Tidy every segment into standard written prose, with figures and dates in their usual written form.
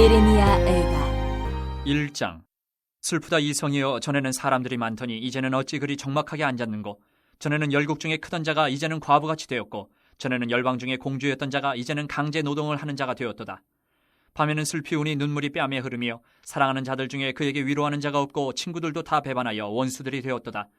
예레미야 애가 1장. 슬프다 이 성이여, 전에는 사람들이 많더니 이제는 어찌 그리 적막하게 앉았는고. 전에는 열국 중에 크던 자가 이제는 과부같이 되었고, 전에는 열방 중에 공주였던 자가 이제는 강제 노동을 하는 자가 되었도다. 밤에는 슬피 우니 눈물이 뺨에 흐르며 사랑하는 자들 중에 그에게 위로하는 자가 없고 친구들도 다 배반하여 원수들이 되었도다.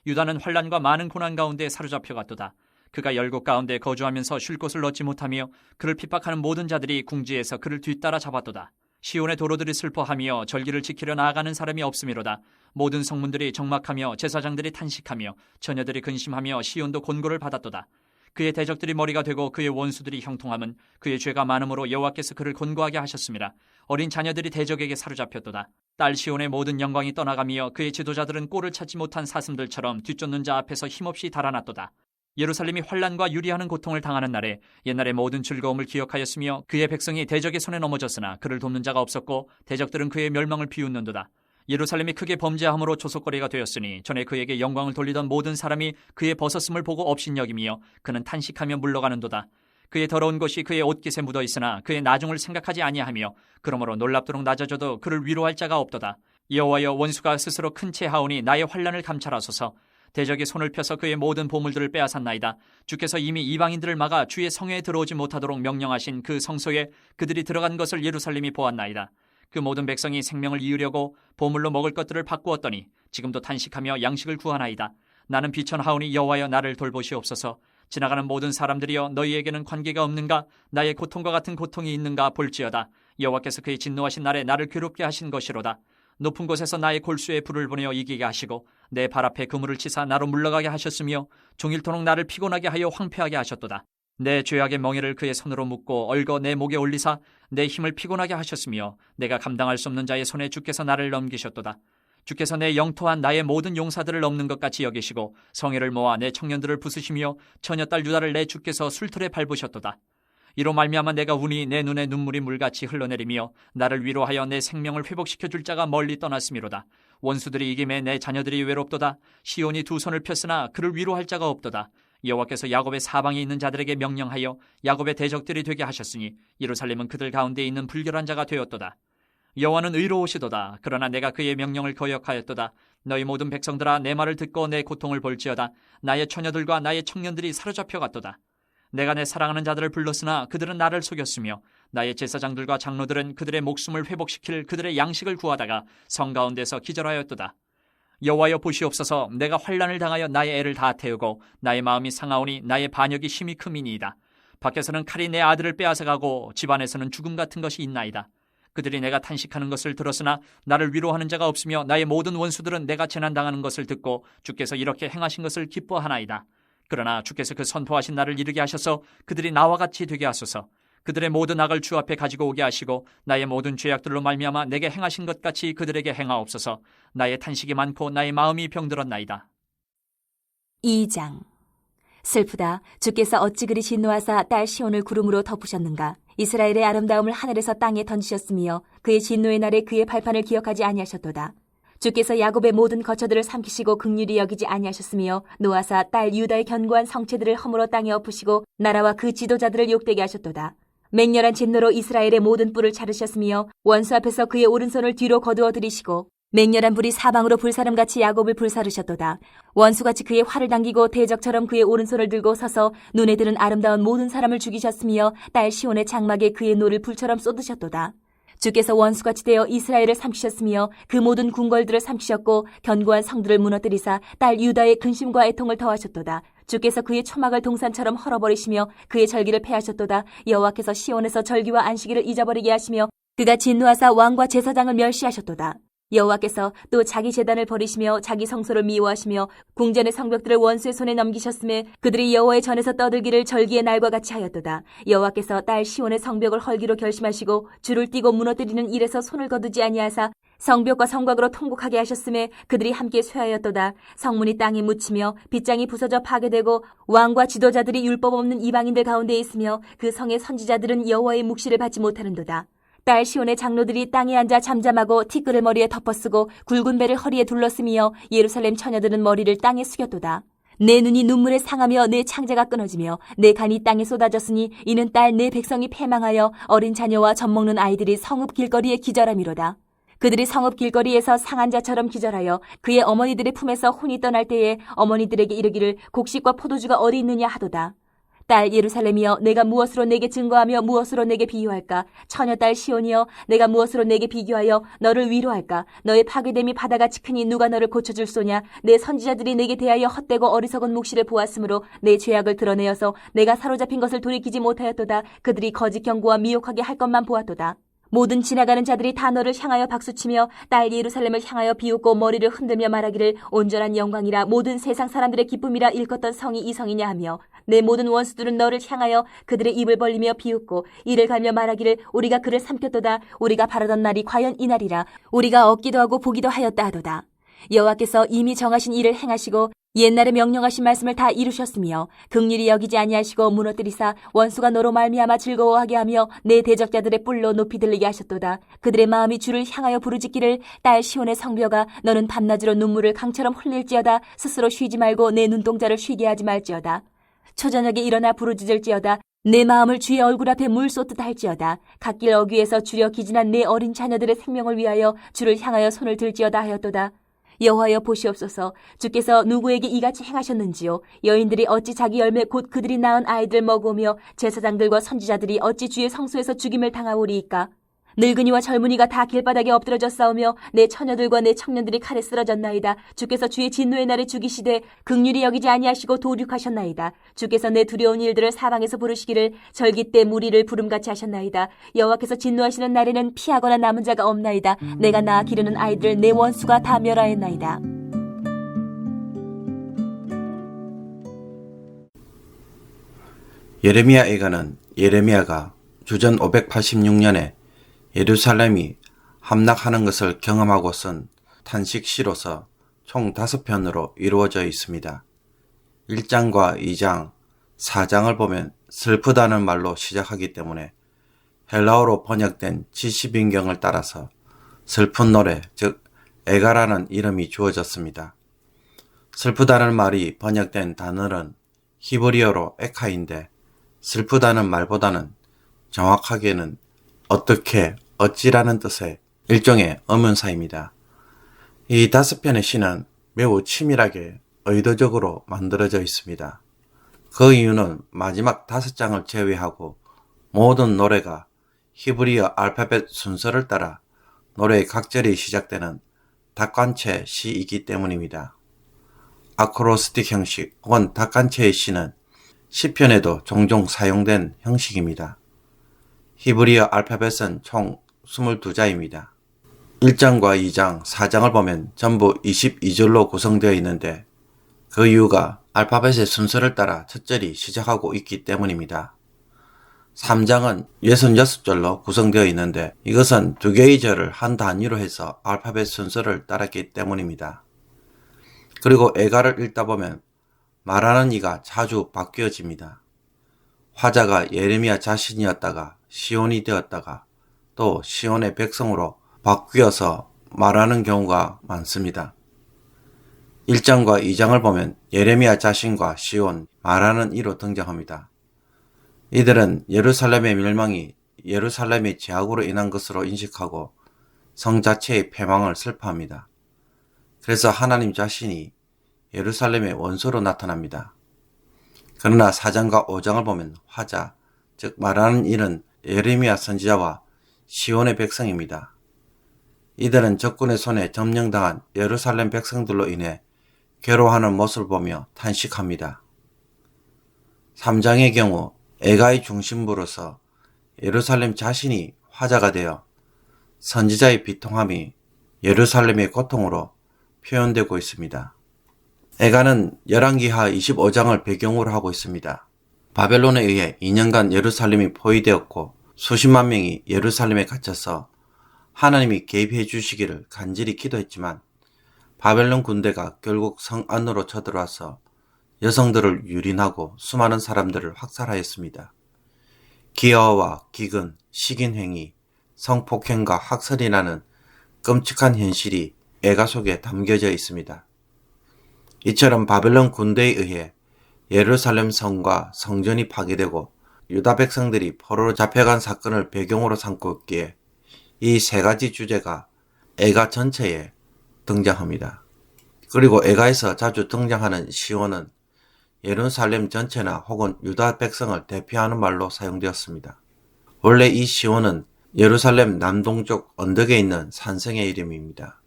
유다는 환난과 많은 고난 가운데 사로잡혀갔도다. 그가 열국 가운데 거주하면서 쉴 곳을 얻지 못하며 그를 핍박하는 모든 자들이 궁지에서 그를 뒤따라 잡았도다. 시온의 도로들이 슬퍼하며 절기를 지키려 나아가는 사람이 없음이로다. 모든 성문들이 적막하며 제사장들이 탄식하며 처녀들이 근심하며 시온도 곤고를 받았도다. 그의 대적들이 머리가 되고 그의 원수들이 형통함은 그의 죄가 많음으로 여호와께서 그를 곤고하게 하셨습니다. 어린 자녀들이 대적에게 사로잡혔도다. 딸 시온의 모든 영광이 떠나가며 그의 지도자들은 꼴을 찾지 못한 사슴들처럼 뒤쫓는 자 앞에서 힘없이 달아났도다. 예루살렘이 환난과 유리하는 고통을 당하는 날에 옛날의 모든 즐거움을 기억하였으며 그의 백성이 대적의 손에 넘어졌으나 그를 돕는 자가 없었고 대적들은 그의 멸망을 비웃는도다. 예루살렘이 크게 범죄함으로 조속거리가 되었으니 전에 그에게 영광을 돌리던 모든 사람이 그의 벗었음을 보고 업신여기며 그는 탄식하며 물러가는도다. 그의 더러운 것이 그의 옷깃에 묻어 있으나 그의 나중을 생각하지 아니하며 그러므로 놀랍도록 낮아져도 그를 위로할 자가 없도다. 여호와여, 원수가 스스로 큰 채 하오니 나의 환난을 감찰하소서. 대적이 손을 펴서 그의 모든 보물들을 빼앗았나이다. 주께서 이미 이방인들을 막아 주의 성에 들어오지 못하도록 명령하신 그 성소에 그들이 들어간 것을 예루살렘이 보았나이다. 그 모든 백성이 생명을 이으려고 보물로 먹을 것들을 바꾸었더니 지금도 탄식하며 양식을 구하나이다. 나는 비천하오니 여호와여, 나를 돌보시옵소서. 지나가는 모든 사람들이여, 너희에게는 관계가 없는가? 나의 고통과 같은 고통이 있는가 볼지어다. 여호와께서 그의 진노하신 날에 나를 괴롭게 하신 것이로다. 높은 곳에서 나의 골수에 불을 보내어 이기게 하시고 내 발 앞에 그물을 치사 나로 물러가게 하셨으며 종일토록 나를 피곤하게 하여 황폐하게 하셨도다. 내 죄악의 멍에를 그의 손으로 묶고 얽어 내 목에 올리사 내 힘을 피곤하게 하셨으며 내가 감당할 수 없는 자의 손에 주께서 나를 넘기셨도다. 주께서 내 영토한 나의 모든 용사들을 넘는 것 같이 여기시고 성회를 모아 내 청년들을 부수시며 처녀딸 유다를 내 주께서 술틀에 밟으셨도다. 이로 말미암아 내가 우니 내 눈에 눈물이 물같이 흘러내리며 나를 위로하여 내 생명을 회복시켜 줄 자가 멀리 떠났음이로다. 원수들이 이김에 내 자녀들이 외롭도다. 시온이 두 손을 폈으나 그를 위로할 자가 없도다. 여호와께서 야곱의 사방에 있는 자들에게 명령하여 야곱의 대적들이 되게 하셨으니 예루살렘은 그들 가운데 있는 불결한 자가 되었도다. 여호와는 의로우시도다. 그러나 내가 그의 명령을 거역하였도다. 너희 모든 백성들아, 내 말을 듣고 내 고통을 볼지어다. 나의 처녀들과 나의 청년들이 사로잡혀갔도다. 내가 내 사랑하는 자들을 불렀으나 그들은 나를 속였으며 나의 제사장들과 장로들은 그들의 목숨을 회복시킬 그들의 양식을 구하다가 성 가운데서 기절하였도다. 여호와여, 보시옵소서. 내가 환난을 당하여 나의 애를 다 태우고 나의 마음이 상하오니 나의 반역이 심히 크미니이다. 밖에서는 칼이 내 아들을 빼앗아가고 집안에서는 죽음 같은 것이 있나이다. 그들이 내가 탄식하는 것을 들었으나 나를 위로하는 자가 없으며 나의 모든 원수들은 내가 재난당하는 것을 듣고 주께서 이렇게 행하신 것을 기뻐하나이다. 그러나 주께서 그 선포하신 날을 이르게 하셔서 그들이 나와 같이 되게 하소서. 그들의 모든 악을 주 앞에 가지고 오게 하시고 나의 모든 죄악들로 말미암아 내게 행하신 것 같이 그들에게 행하옵소서. 나의 탄식이 많고 나의 마음이 병들었나이다. 2장. 슬프다. 주께서 어찌 그리 진노하사 딸 시온을 구름으로 덮으셨는가? 이스라엘의 아름다움을 하늘에서 땅에 던지셨으며 그의 진노의 날에 그의 발판을 기억하지 아니하셨도다. 주께서 야곱의 모든 거처들을 삼키시고 긍휼히 여기지 아니하셨으며 노아사 딸 유다의 견고한 성체들을 허물어 땅에 엎으시고 나라와 그 지도자들을 욕되게 하셨도다. 맹렬한 진노로 이스라엘의 모든 뿔을 자르셨으며 원수 앞에서 그의 오른손을 뒤로 거두어 들이시고 맹렬한 불이 사방으로 불사름같이 야곱을 불사르셨도다. 원수같이 그의 활을 당기고 대적처럼 그의 오른손을 들고 서서 눈에 드는 아름다운 모든 사람을 죽이셨으며 딸 시온의 장막에 그의 노를 불처럼 쏟으셨도다. 주께서 원수같이 되어 이스라엘을 삼키셨으며 그 모든 궁궐들을 삼키셨고 견고한 성들을 무너뜨리사 딸 유다의 근심과 애통을 더하셨도다. 주께서 그의 초막을 동산처럼 헐어버리시며 그의 절기를 폐하셨도다. 여호와께서 시온에서 절기와 안식일을 잊어버리게 하시며 그가 진노하사 왕과 제사장을 멸시하셨도다. 여호와께서 또 자기 제단을 버리시며 자기 성소를 미워하시며 궁전의 성벽들을 원수의 손에 넘기셨음에 그들이 여호와의 전에서 떠들기를 절기의 날과 같이 하였도다. 여호와께서 딸 시온의 성벽을 헐기로 결심하시고 줄을 띠고 무너뜨리는 일에서 손을 거두지 아니하사 성벽과 성곽으로 통곡하게 하셨음에 그들이 함께 쇠하였도다. 성문이 땅에 묻히며 빗장이 부서져 파괴되고 왕과 지도자들이 율법 없는 이방인들 가운데 있으며 그 성의 선지자들은 여호와의 묵시를 받지 못하는도다. 딸 시온의 장로들이 땅에 앉아 잠잠하고 티끌을 머리에 덮어쓰고 굵은 배를 허리에 둘러쓰며 예루살렘 처녀들은 머리를 땅에 숙였도다. 내 눈이 눈물에 상하며 내 창자가 끊어지며 내 간이 땅에 쏟아졌으니 이는 딸 내 백성이 패망하여 어린 자녀와 젖먹는 아이들이 성읍 길거리에 기절함이로다. 그들이 성읍 길거리에서 상한 자처럼 기절하여 그의 어머니들의 품에서 혼이 떠날 때에 어머니들에게 이르기를 곡식과 포도주가 어디 있느냐 하도다. 딸 예루살렘이여 내가 무엇으로 내게 증거하며 무엇으로 내게 비유할까? 처녀 딸 시온이여 내가 무엇으로 내게 비교하여 너를 위로할까? 너의 파괴됨이 바다같이 크니 누가 너를 고쳐줄 소냐? 내 선지자들이 내게 대하여 헛되고 어리석은 묵시를 보았으므로 내 죄악을 드러내어서 내가 사로잡힌 것을 돌이키지 못하였도다. 그들이 거짓 경고와 미혹하게 할 것만 보았도다. 모든 지나가는 자들이 다 너를 향하여 박수치며 딸 예루살렘을 향하여 비웃고 머리를 흔들며 말하기를 온전한 영광이라 모든 세상 사람들의 기쁨이라 일컫던 성이 이 성이냐 하며 내 모든 원수들은 너를 향하여 그들의 입을 벌리며 비웃고 이를 갈며 말하기를 우리가 그를 삼켰도다. 우리가 바라던 날이 과연 이 날이라. 우리가 얻기도 하고 보기도 하였다 하도다. 여호와께서 이미 정하신 일을 행하시고 옛날에 명령하신 말씀을 다 이루셨으며 긍휼히 여기지 아니하시고 무너뜨리사 원수가 너로 말미암아 즐거워하게 하며 내 대적자들의 뿔로 높이 들리게 하셨도다. 그들의 마음이 주를 향하여 부르짖기를 딸 시온의 성벽아 너는 밤낮으로 눈물을 강처럼 흘릴지어다. 스스로 쉬지 말고 내 눈동자를 쉬게 하지 말지어다. 초저녁에 일어나 부르짖을지어다. 내 마음을 주의 얼굴 앞에 물 쏟듯 할지어다. 갓길 어귀에서 주려 기진한 내 어린 자녀들의 생명을 위하여 주를 향하여 손을 들지어다 하였도다. 여호와여 보시옵소서. 주께서 누구에게 이같이 행하셨는지요? 여인들이 어찌 자기 열매 곧 그들이 낳은 아이들 먹으며 제사장들과 선지자들이 어찌 주의 성소에서 죽임을 당하오리이까? 늙은이와 젊은이가 다 길바닥에 엎드러져 싸우며 내 처녀들과 내 청년들이 칼에 쓰러졌나이다. 주께서 주의 진노의 날에 죽이시되 긍휼히 여기지 아니하시고 도륙하셨나이다. 주께서 내 두려운 일들을 사방에서 부르시기를 절기 때 무리를 부름같이 하셨나이다. 여호와께서 진노하시는 날에는 피하거나 남은 자가 없나이다. 내가 낳아 기르는 아이들을 내 원수가 다 멸하였나이다. 예레미야 애가는 예레미야가 주전 586년에 예루살렘이 함락하는 것을 경험하고 쓴 탄식시로서 총 5편으로 이루어져 있습니다. 1장과 2장, 4장을 보면 슬프다는 말로 시작하기 때문에 헬라어로 번역된 70인경을 따라서 슬픈 노래, 즉 애가라는 이름이 주어졌습니다. 슬프다는 말이 번역된 단어는 히브리어로 에카인데 슬프다는 말보다는 정확하게는 어떻게, 어찌라는 뜻의 일종의 어문사입니다. 이 5편의 시는 매우 치밀하게 의도적으로 만들어져 있습니다. 그 이유는 마지막 5장을 제외하고 모든 노래가 히브리어 알파벳 순서를 따라 노래의 각절이 시작되는 닭관체 시이기 때문입니다. 아크로스틱 형식 혹은 닭관체의 시는 시편에도 종종 사용된 형식입니다. 히브리어 알파벳은 총 22자입니다. 1장과 2장, 4장을 보면 전부 22절로 구성되어 있는데 그 이유가 알파벳의 순서를 따라 첫 절이 시작하고 있기 때문입니다. 3장은 66절로 구성되어 있는데 이것은 2개의 절을 한 단위로 해서 알파벳 순서를 따랐기 때문입니다. 그리고 애가를 읽다 보면 말하는 이가 자주 바뀌어집니다. 화자가 예레미야 자신이었다가 시온이 되었다가 또 시온의 백성으로 바뀌어서 말하는 경우가 많습니다. 1장과 2장을 보면 예레미야 자신과 시온, 말하는 이로 등장합니다. 이들은 예루살렘의 멸망이 예루살렘의 죄악으로 인한 것으로 인식하고 성 자체의 패망을 슬퍼합니다. 그래서 하나님 자신이 예루살렘의 원수로 나타납니다. 그러나 4장과 5장을 보면 화자, 즉 말하는 이는 예레미야 선지자와 시온의 백성입니다. 이들은 적군의 손에 점령당한 예루살렘 백성들로 인해 괴로워하는 모습을 보며 탄식합니다. 3장의 경우 애가의 중심부로서 예루살렘 자신이 화자가 되어 선지자의 비통함이 예루살렘의 고통으로 표현되고 있습니다. 애가는 열왕기하 25장을 배경으로 하고 있습니다. 바벨론에 의해 2년간 예루살렘이 포위되었고 수십만 명이 예루살렘에 갇혀서 하나님이 개입해 주시기를 간절히 기도했지만 바벨론 군대가 결국 성 안으로 쳐들어와서 여성들을 유린하고 수많은 사람들을 학살하였습니다. 기어와 기근, 식인행위, 성폭행과 학살이라는 끔찍한 현실이 애가 속에 담겨져 있습니다. 이처럼 바벨론 군대에 의해 예루살렘 성과 성전이 파괴되고 유다 백성들이 포로로 잡혀간 사건을 배경으로 삼고 있기에 이 세 가지 주제가 애가 전체에 등장합니다. 그리고 애가에서 자주 등장하는 시온은 예루살렘 전체나 혹은 유다 백성을 대표하는 말로 사용되었습니다. 원래 이 시온은 예루살렘 남동쪽 언덕에 있는 산성의 이름입니다.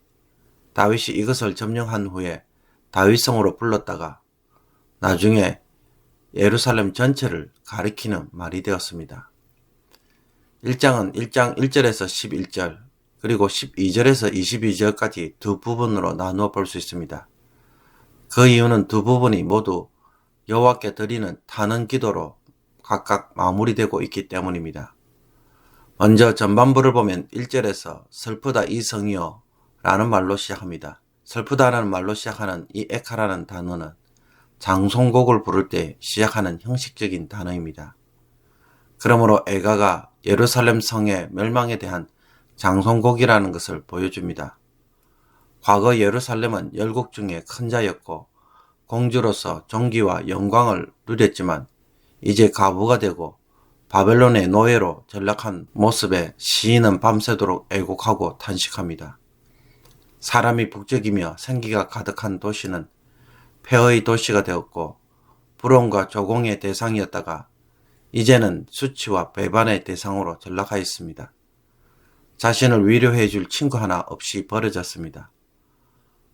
다윗이 이것을 점령한 후에 다윗성으로 불렀다가 나중에 예루살렘 전체를 가리키는 말이 되었습니다. 1장은 1장 1절에서 11절 그리고 12절에서 22절까지 두 부분으로 나누어 볼 수 있습니다. 그 이유는 두 부분이 모두 여호와께 드리는 탄원 기도로 각각 마무리되고 있기 때문입니다. 먼저 전반부를 보면 1절에서 슬프다 이 성이여 라는 말로 시작합니다. 슬프다라는 말로 시작하는 이 에카라는 단어는 장송곡을 부를 때 시작하는 형식적인 단어입니다. 그러므로 에가가 예루살렘 성의 멸망에 대한 장송곡이라는 것을 보여줍니다. 과거 예루살렘은 열국 중에 큰 자였고 공주로서 존귀와 영광을 누렸지만 이제 과부가 되고 바벨론의 노예로 전락한 모습에 시인은 밤새도록 애곡하고 탄식합니다. 사람이 북적이며 생기가 가득한 도시는 폐허의 도시가 되었고 불온과 조공의 대상이었다가 이제는 수치와 배반의 대상으로 전락하였습니다. 자신을 위로해 줄 친구 하나 없이 버려졌습니다.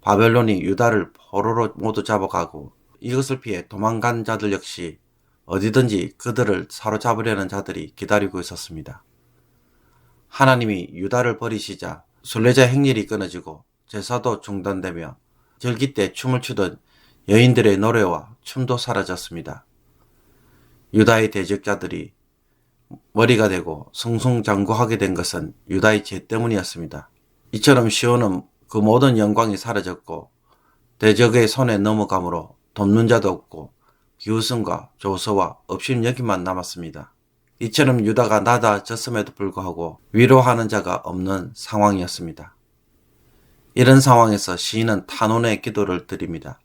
바벨론이 유다를 포로로 모두 잡아가고 이것을 피해 도망간 자들 역시 어디든지 그들을 사로잡으려는 자들이 기다리고 있었습니다. 하나님이 유다를 버리시자 순례자 행렬이 끊어지고 제사도 중단되며 절기 때 춤을 추던 여인들의 노래와 춤도 사라졌습니다. 유다의 대적자들이 머리가 되고 승승장구하게 된 것은 유다의 죄 때문이었습니다. 이처럼 시온은 그 모든 영광이 사라졌고 대적의 손에 넘어감으로 돕는 자도 없고 비웃음과 조소와 업신여기만 남았습니다. 이처럼 유다가 낮아졌음에도 불구하고 위로하는 자가 없는 상황이었습니다. 이런 상황에서 시인은 탄원의 기도를 드립니다.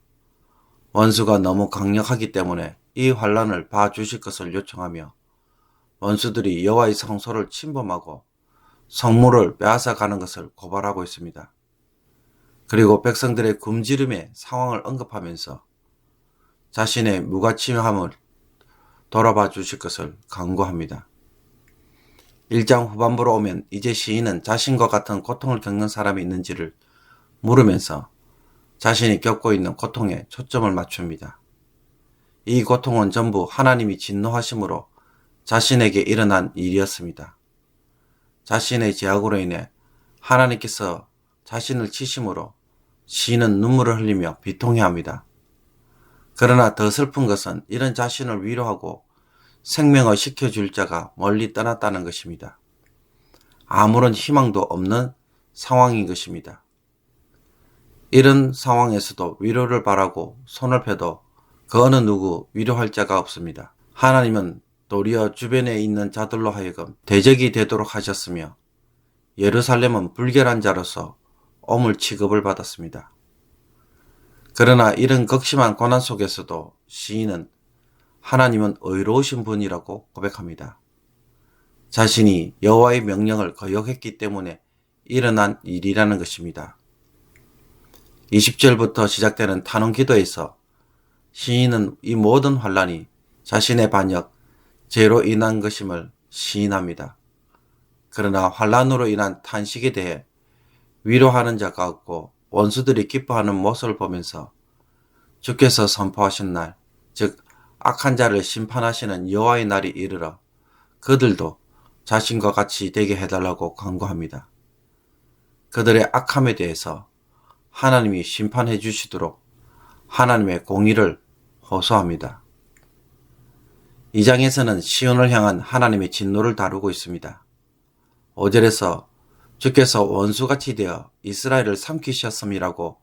원수가 너무 강력하기 때문에 이 환란을 봐주실 것을 요청하며 원수들이 여호와의 성소를 침범하고 성물을 빼앗아가는 것을 고발하고 있습니다. 그리고 백성들의 굶주림의 상황을 언급하면서 자신의 무가침함을 돌아봐 주실 것을 간구합니다. 1장 후반부로 오면 이제 시인은 자신과 같은 고통을 겪는 사람이 있는지를 물으면서 자신이 겪고 있는 고통에 초점을 맞춥니다. 이 고통은 전부 하나님이 진노하심으로 자신에게 일어난 일이었습니다. 자신의 죄악으로 인해 하나님께서 자신을 치심으로 시인은 눈물을 흘리며 비통해합니다. 그러나 더 슬픈 것은 이런 자신을 위로하고 생명을 시켜줄 자가 멀리 떠났다는 것입니다. 아무런 희망도 없는 상황인 것입니다. 이런 상황에서도 위로를 바라고 손을 펴도 그 어느 누구 위로할 자가 없습니다. 하나님은 도리어 주변에 있는 자들로 하여금 대적이 되도록 하셨으며 예루살렘은 불결한 자로서 오물 취급을 받았습니다. 그러나 이런 극심한 고난 속에서도 시인은 하나님은 의로우신 분이라고 고백합니다. 자신이 여호와의 명령을 거역했기 때문에 일어난 일이라는 것입니다. 20절부터 시작되는 탄원 기도에서 시인은 이 모든 환란이 자신의 반역, 죄로 인한 것임을 시인합니다. 그러나 환란으로 인한 탄식에 대해 위로하는 자가 없고 원수들이 기뻐하는 모습을 보면서 주께서 선포하신 날, 즉 악한 자를 심판하시는 여호와의 날이 이르러 그들도 자신과 같이 되게 해달라고 간구합니다. 그들의 악함에 대해서 하나님이 심판해 주시도록 하나님의 공의를 호소합니다. 2장에서는 시온을 향한 하나님의 진노를 다루고 있습니다. 5절에서 주께서 원수같이 되어 이스라엘을 삼키셨음이라고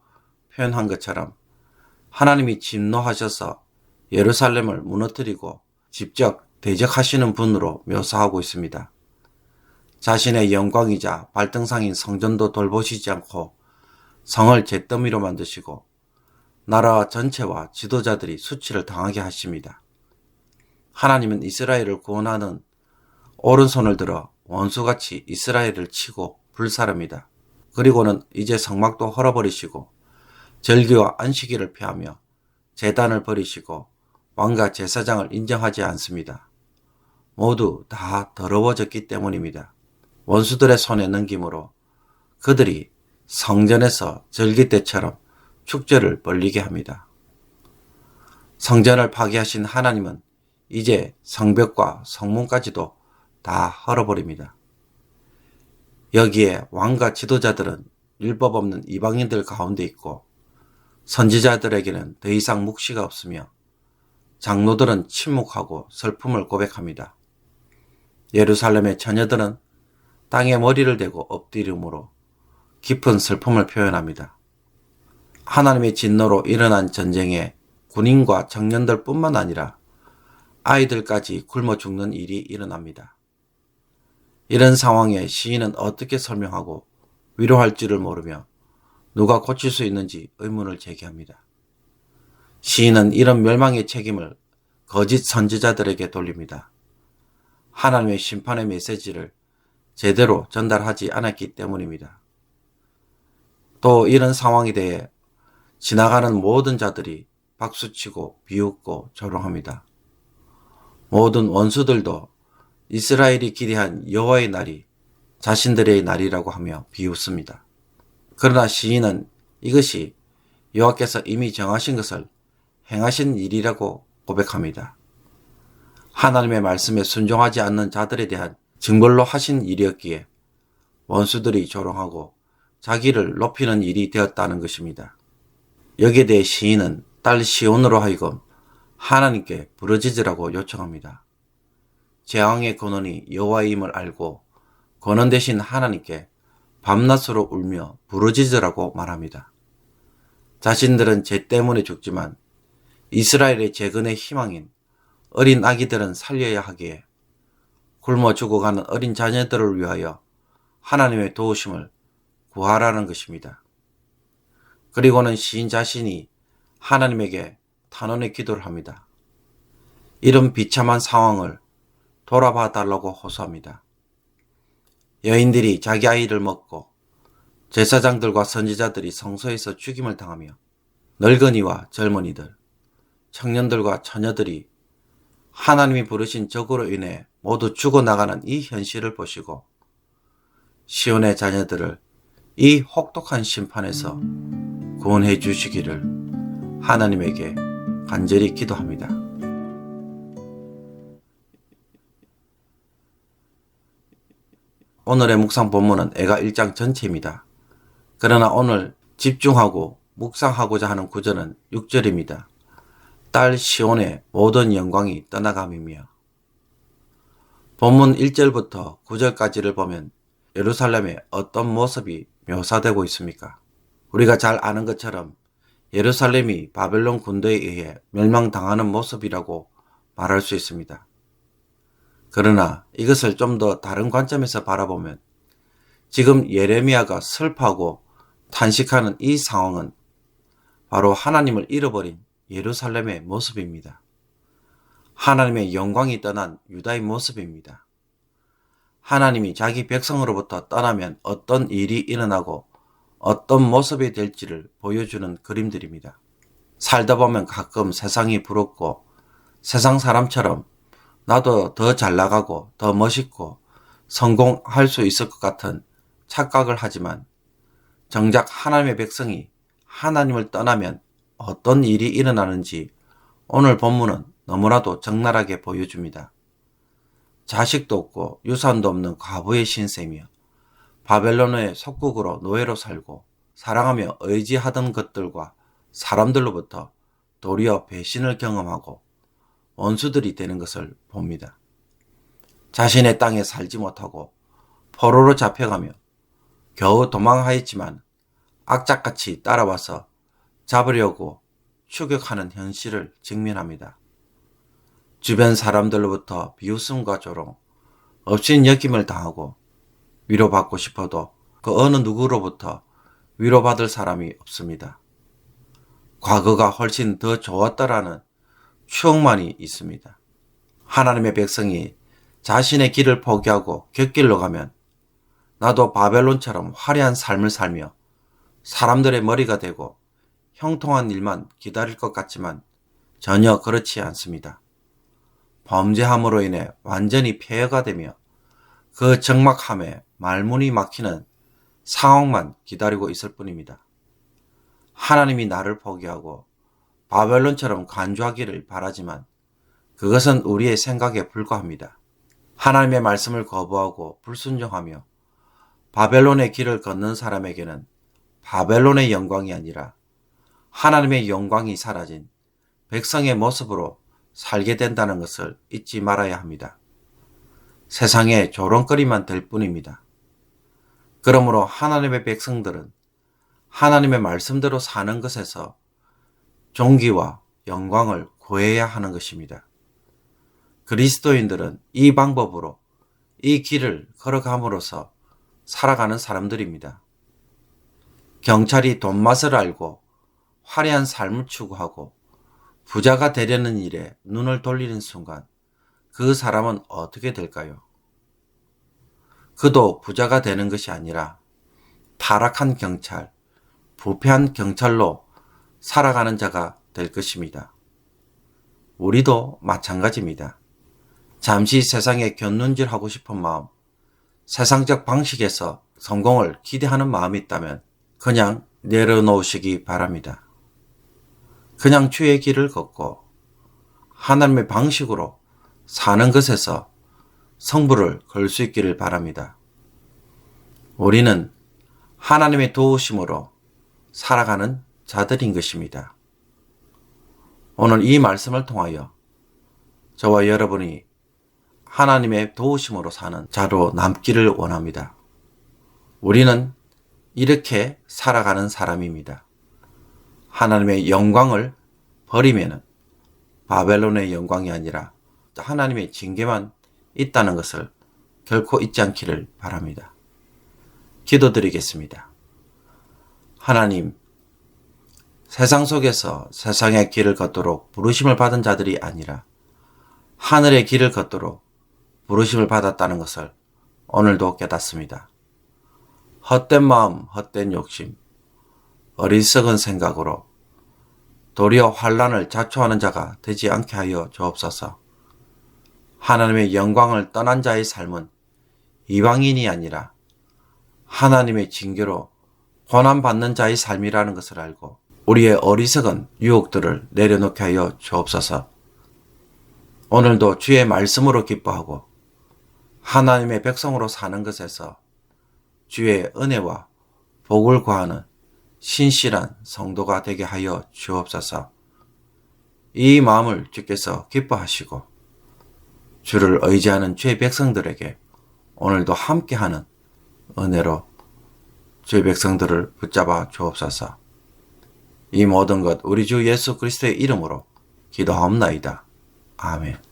표현한 것처럼 하나님이 진노하셔서 예루살렘을 무너뜨리고 직접 대적하시는 분으로 묘사하고 있습니다. 자신의 영광이자 발등상인 성전도 돌보시지 않고 성을 잿더미로 만드시고 나라 전체와 지도자들이 수치를 당하게 하십니다. 하나님은 이스라엘을 구원하는 오른손을 들어 원수같이 이스라엘을 치고 불사릅니다. 그리고는 이제 성막도 헐어버리시고 절기와 안식일을 폐하며 제단을 버리시고 왕과 제사장을 인정하지 않습니다. 모두 다 더러워졌기 때문입니다. 원수들의 손에 넘김으로 그들이 성전에서 절기 때처럼 축제를 벌리게 합니다. 성전을 파괴하신 하나님은 이제 성벽과 성문까지도 다 헐어버립니다. 여기에 왕과 지도자들은 율법 없는 이방인들 가운데 있고 선지자들에게는 더 이상 묵시가 없으며 장로들은 침묵하고 슬픔을 고백합니다. 예루살렘의 처녀들은 땅에 머리를 대고 엎드림으로 깊은 슬픔을 표현합니다. 하나님의 진노로 일어난 전쟁에 군인과 청년들 뿐만 아니라 아이들까지 굶어 죽는 일이 일어납니다. 이런 상황에 시인은 어떻게 설명하고 위로할 줄을 모르며 누가 고칠 수 있는지 의문을 제기합니다. 시인은 이런 멸망의 책임을 거짓 선지자들에게 돌립니다. 하나님의 심판의 메시지를 제대로 전달하지 않았기 때문입니다. 또 이런 상황에 대해 지나가는 모든 자들이 박수치고 비웃고 조롱합니다. 모든 원수들도 이스라엘이 기대한 여호와의 날이 자신들의 날이라고 하며 비웃습니다. 그러나 시인은 이것이 여호와께서 이미 정하신 것을 행하신 일이라고 고백합니다. 하나님의 말씀에 순종하지 않는 자들에 대한 징벌로 하신 일이었기에 원수들이 조롱하고 자기를 높이는 일이 되었다는 것입니다. 여기에 대해 시인은 딸 시온으로 하여금 하나님께 부르짖으라고 요청합니다. 재앙의 근원이 여호와임을 알고 근원 되신 하나님께 밤낮으로 울며 부르짖으라고 말합니다. 자신들은 죄 때문에 죽지만 이스라엘의 재건의 희망인 어린 아기들은 살려야 하기에 굶어 죽어가는 어린 자녀들을 위하여 하나님의 도우심을 구하라는 것입니다. 그리고는 시인 자신이 하나님에게 탄원의 기도를 합니다. 이런 비참한 상황을 돌아봐 달라고 호소합니다. 여인들이 자기 아이를 먹고 제사장들과 선지자들이 성소에서 죽임을 당하며 늙은이와 젊은이들, 청년들과 처녀들이 하나님이 부르신 적으로 인해 모두 죽어나가는 이 현실을 보시고 시온의 자녀들을 이 혹독한 심판에서 구원해 주시기를 하나님에게 간절히 기도합니다. 오늘의 묵상 본문은 애가 1장 전체입니다. 그러나 오늘 집중하고 묵상하고자 하는 구절은 6절입니다. 딸 시온의 모든 영광이 떠나감이며. 본문 1절부터 9절까지를 보면 예루살렘의 어떤 모습이 묘사되고 있습니까? 우리가 잘 아는 것처럼 예루살렘이 바벨론 군대에 의해 멸망당하는 모습이라고 말할 수 있습니다. 그러나 이것을 좀 더 다른 관점에서 바라보면 지금 예레미야가 슬퍼하고 탄식하는 이 상황은 바로 하나님을 잃어버린 예루살렘의 모습입니다. 하나님의 영광이 떠난 유다의 모습입니다. 하나님이 자기 백성으로부터 떠나면 어떤 일이 일어나고 어떤 모습이 될지를 보여주는 그림들입니다. 살다 보면 가끔 세상이 부럽고 세상 사람처럼 나도 더 잘 나가고 더 멋있고 성공할 수 있을 것 같은 착각을 하지만 정작 하나님의 백성이 하나님을 떠나면 어떤 일이 일어나는지 오늘 본문은 너무나도 적나라하게 보여줍니다. 자식도 없고 유산도 없는 과부의 신세며 바벨론의 속국으로 노예로 살고 사랑하며 의지하던 것들과 사람들로부터 도리어 배신을 경험하고 원수들이 되는 것을 봅니다. 자신의 땅에 살지 못하고 포로로 잡혀가며 겨우 도망하였지만 악착같이 따라와서 잡으려고 추격하는 현실을 직면합니다. 주변 사람들로부터 비웃음과 조롱, 업신 여김을 당하고 위로받고 싶어도 그 어느 누구로부터 위로받을 사람이 없습니다. 과거가 훨씬 더 좋았다라는 추억만이 있습니다. 하나님의 백성이 자신의 길을 포기하고 곁길로 가면 나도 바벨론처럼 화려한 삶을 살며 사람들의 머리가 되고 형통한 일만 기다릴 것 같지만 전혀 그렇지 않습니다. 범죄함으로 인해 완전히 폐허가 되며 그 적막함에 말문이 막히는 상황만 기다리고 있을 뿐입니다. 하나님이 나를 포기하고 바벨론처럼 간주하기를 바라지만 그것은 우리의 생각에 불과합니다. 하나님의 말씀을 거부하고 불순종하며 바벨론의 길을 걷는 사람에게는 바벨론의 영광이 아니라 하나님의 영광이 사라진 백성의 모습으로 살게 된다는 것을 잊지 말아야 합니다. 세상의 조롱거리만 될 뿐입니다. 그러므로 하나님의 백성들은 하나님의 말씀대로 사는 것에서 존귀와 영광을 구해야 하는 것입니다. 그리스도인들은 이 방법으로 이 길을 걸어감으로써 살아가는 사람들입니다. 경찰이 돈맛을 알고 화려한 삶을 추구하고 부자가 되려는 일에 눈을 돌리는 순간 그 사람은 어떻게 될까요? 그도 부자가 되는 것이 아니라 타락한 경찰, 부패한 경찰로 살아가는 자가 될 것입니다. 우리도 마찬가지입니다. 잠시 세상에 곁눈질하고 싶은 마음, 세상적 방식에서 성공을 기대하는 마음이 있다면 그냥 내려놓으시기 바랍니다. 그냥 주의 길을 걷고 하나님의 방식으로 사는 것에서 성부를 걸 수 있기를 바랍니다. 우리는 하나님의 도우심으로 살아가는 자들인 것입니다. 오늘 이 말씀을 통하여 저와 여러분이 하나님의 도우심으로 사는 자로 남기를 원합니다. 우리는 이렇게 살아가는 사람입니다. 하나님의 영광을 버리면 바벨론의 영광이 아니라 하나님의 징계만 있다는 것을 결코 잊지 않기를 바랍니다. 기도드리겠습니다. 하나님, 세상 속에서 세상의 길을 걷도록 부르심을 받은 자들이 아니라 하늘의 길을 걷도록 부르심을 받았다는 것을 오늘도 깨닫습니다. 헛된 마음, 헛된 욕심, 어리석은 생각으로 도리어 환난을 자초하는 자가 되지 않게 하여 주옵소서. 하나님의 영광을 떠난 자의 삶은 이방인이 아니라 하나님의 징계로 고난받는 자의 삶이라는 것을 알고 우리의 어리석은 유혹들을 내려놓게 하여 주옵소서. 오늘도 주의 말씀으로 기뻐하고 하나님의 백성으로 사는 것에서 주의 은혜와 복을 구하는 신실한 성도가 되게 하여 주옵소서. 이 마음을 주께서 기뻐하시고 주를 의지하는 주의 백성들에게 오늘도 함께하는 은혜로 주의 백성들을 붙잡아 주옵소서. 이 모든 것 우리 주 예수 그리스도의 이름으로 기도하옵나이다. 아멘.